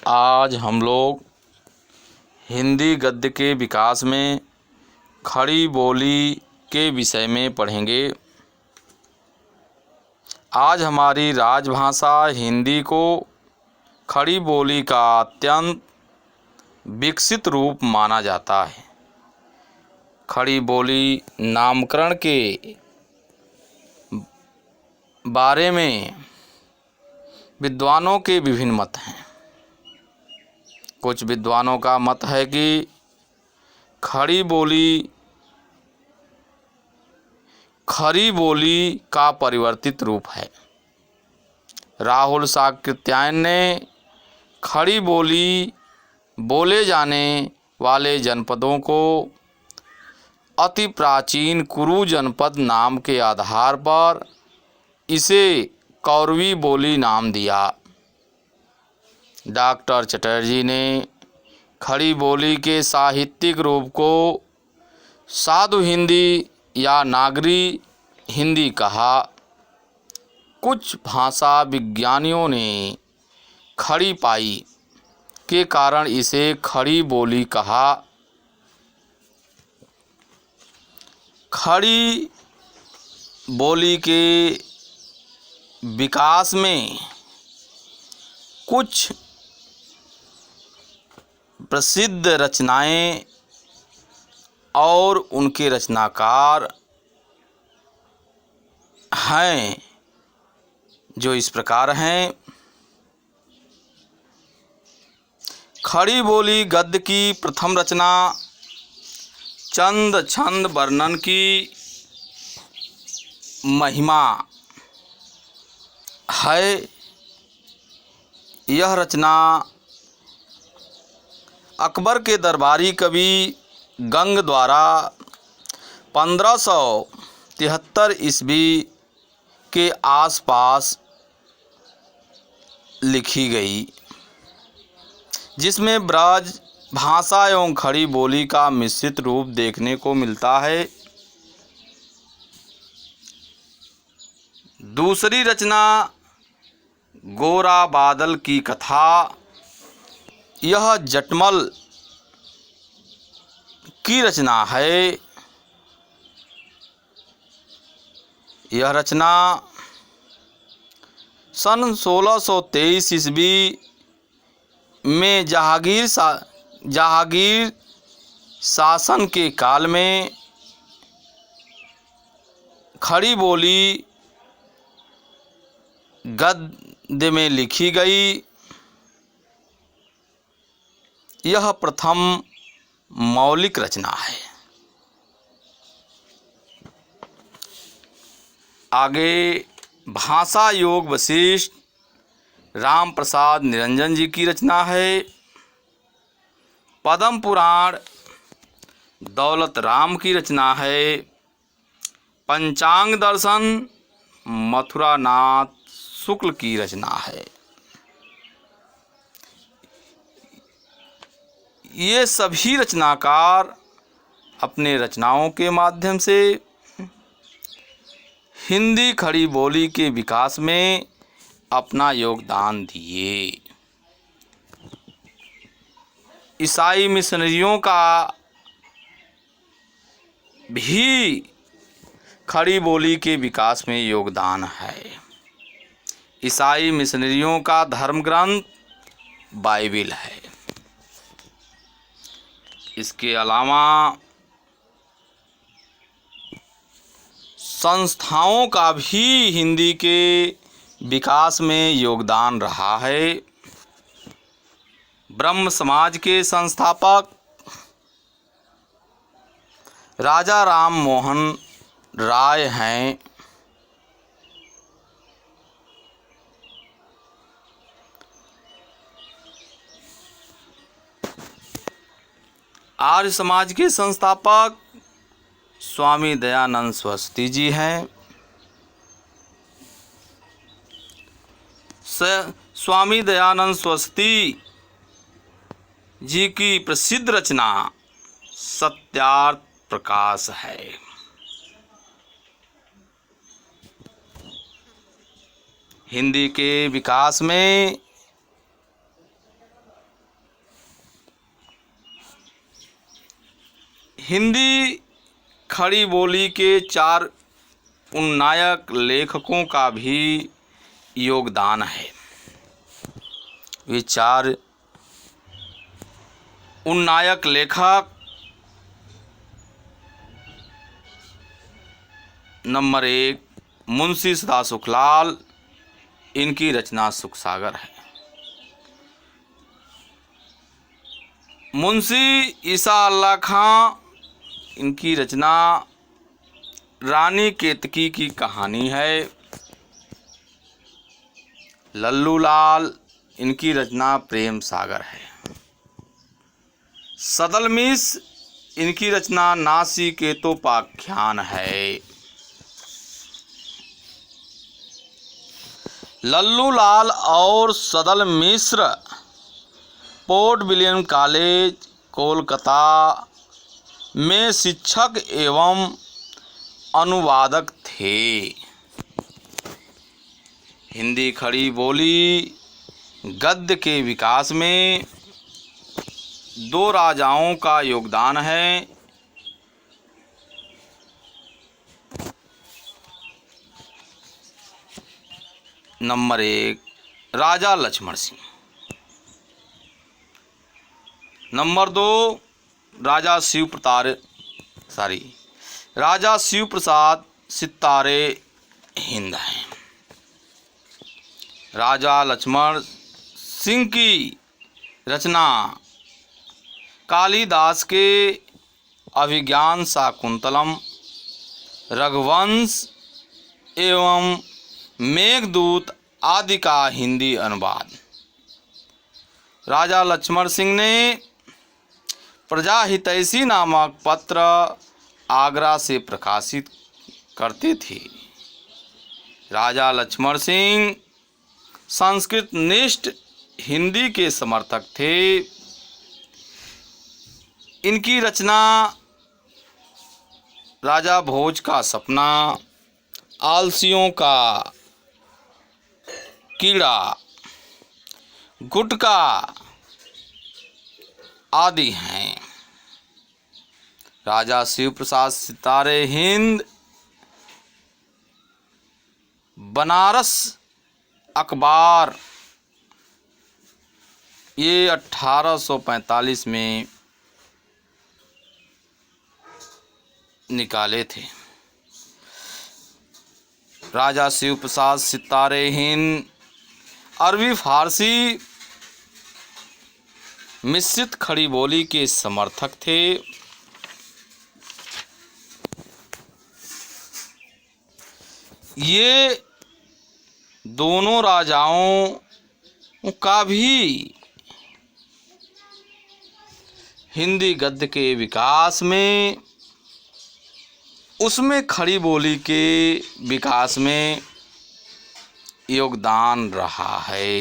आज हम लोग हिंदी गद्य के विकास में खड़ी बोली के विषय में पढ़ेंगे। आज हमारी राजभाषा हिंदी को खड़ी बोली का अत्यंत विकसित रूप माना जाता है। खड़ी बोली नामकरण के बारे में विद्वानों के विभिन्न मत हैं। कुछ विद्वानों का मत है कि खड़ी बोली का परिवर्तित रूप है। राहुल साकृत्यायन ने खड़ी बोली बोले जाने वाले जनपदों को अति प्राचीन कुरु जनपद नाम के आधार पर इसे कौरवी बोली नाम दिया। डॉक्टर चटर्जी ने खड़ी बोली के साहित्यिक रूप को साधु हिंदी या नागरी हिंदी कहा। कुछ भाषा विज्ञानियों ने खड़ी पाई के कारण इसे खड़ी बोली कहा। खड़ी बोली के विकास में कुछ प्रसिद्ध रचनाएं और उनके रचनाकार हैं जो इस प्रकार हैं। खड़ी बोली गद्य की प्रथम रचना चंद छंद वर्णन की महिमा है। यह रचना अकबर के दरबारी कवि गंग द्वारा 1573 ईस्वी के आसपास लिखी गई, जिसमें ब्रज भाषा एवं खड़ी बोली का मिश्रित रूप देखने को मिलता है। दूसरी रचना गोरा बादल की कथा, यह जटमल की रचना है। यह रचना सन 1623 ईस्वी में जहांगीर शासन के काल में खड़ी बोली गद्य में लिखी गई। यह प्रथम मौलिक रचना है। आगे भाषा योग वशिष्ठ राम प्रसाद निरंजन जी की रचना है। पद्म पुराण दौलत राम की रचना है। पंचांग दर्शन मथुरा नाथ शुक्ल की रचना है। ये सभी रचनाकार अपने रचनाओं के माध्यम से हिंदी खड़ी बोली के विकास में अपना योगदान दिए। ईसाई मिशनरियों का भी खड़ी बोली के विकास में योगदान है। ईसाई मिशनरियों का धर्म ग्रंथ बाइबिल है। इसके अलावा संस्थाओं का भी हिंदी के विकास में योगदान रहा है। ब्रह्म समाज के संस्थापक राजा राम मोहन राय हैं। आर्य समाज के संस्थापक स्वामी दयानंद सरस्वती जी हैं। स्वामी दयानंद सरस्वती जी की प्रसिद्ध रचना सत्यार्थ प्रकाश है। हिंदी के विकास में हिंदी खड़ी बोली के 4 उन्नायक लेखकों का भी योगदान है। वे 4 उन्नायक लेखक नंबर 1 मुंशी सदा सुखलाल, इनकी रचना सुखसागर है। मुंशी ईसा अल्लाह खां, इनकी रचना रानी केतकी की कहानी है। लल्लू लाल, इनकी रचना प्रेम सागर है। सदलमिस, इनकी रचना नासिकेतोपाख्यान है। लल्लू लाल और सदल मिश्र पोर्ट विलियम कॉलेज कोलकाता में शिक्षक एवं अनुवादक थे। हिंदी खड़ी बोली गद्य के विकास में 2 राजाओं का योगदान है। नंबर 1 राजा लक्ष्मण सिंह, नंबर 2 राजा शिव प्रसाद सितारे हिंद हैं। राजा लक्ष्मण सिंह की रचना कालिदास के अभिज्ञान शाकुंतलम, रघुवंश एवं मेघदूत आदि का हिंदी अनुवाद। राजा लक्ष्मण सिंह ने प्रजाहितैषी नामक पत्र आगरा से प्रकाशित करते थे। राजा लक्ष्मण सिंह संस्कृत निष्ठ हिंदी के समर्थक थे। इनकी रचना राजा भोज का सपना, आलसियों का कीड़ा, गुटका आदि हैं। राजा शिव प्रसाद सितारे हिंद बनारस अखबार ये 1845 में निकाले थे। राजा शिव प्रसाद सितारे हिंद अरबी फारसी मिश्रित खड़ी बोली के समर्थक थे। ये दोनों राजाओं का भी हिंदी गद्य के विकास में, उसमें खड़ी बोली के विकास में योगदान रहा है।